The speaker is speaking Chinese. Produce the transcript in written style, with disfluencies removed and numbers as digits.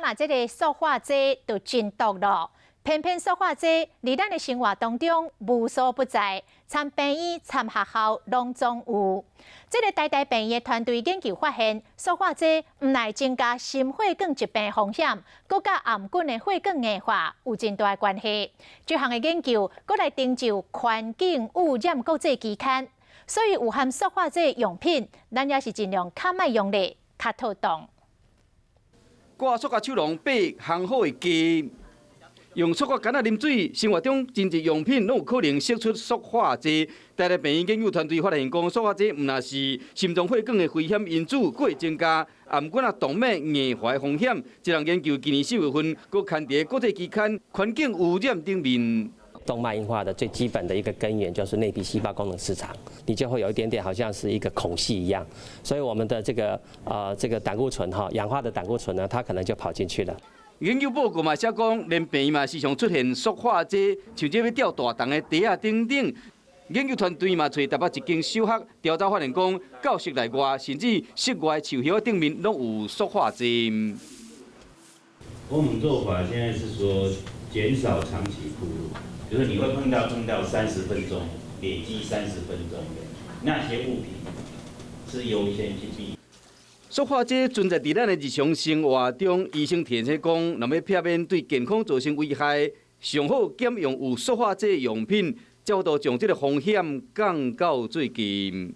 若这个塑化剂就真毒咯。偏偏塑化剂伫咱的生活当中无所不在，参病院、参学校拢总有。这个台大病院的团队研究发现，塑化剂唔乃增加心血管疾病风险，佮甲癌菌的血管硬化有真大关系。这项的研究佮来登就环境污染国际期刊，所以有含塑化剂用品，咱也是尽量较莫用力、较妥当。挂塑胶手笼8项好的鸡。用塑胶干仔啉水，生活中真济用品拢有可能释出塑化剂。台大病院研究团队发现，讲塑化剂毋但是心脏血管的危险因子，佫会增加癌管啊动脉硬化风险。这项研究今年4月份，佫刊伫国际期刊《环境污染》顶面。动脉硬化的最基本的一个根源就是内皮细胞功能失常，你就会有一点点好像是一个孔隙一样，所以我们的这个胆固醇氧化的胆固醇呢，它可能就跑进去了。研究报告嘛写讲，连病院嘛时常出现塑化剂，像这要吊大重的碟啊等等。研究团队嘛找台北一间小学调查发现讲，教室内外甚至室外树叶顶面拢有塑化剂。我们做法现在是说减少长期暴露，就是你会碰到30分钟，累积30分钟的那些物品是优先去避。塑化剂存在伫咱的日常生活中，医生提醒讲，若要避免对健康造成危害，上好减用有塑化剂用品，才有将这个风险降到最低。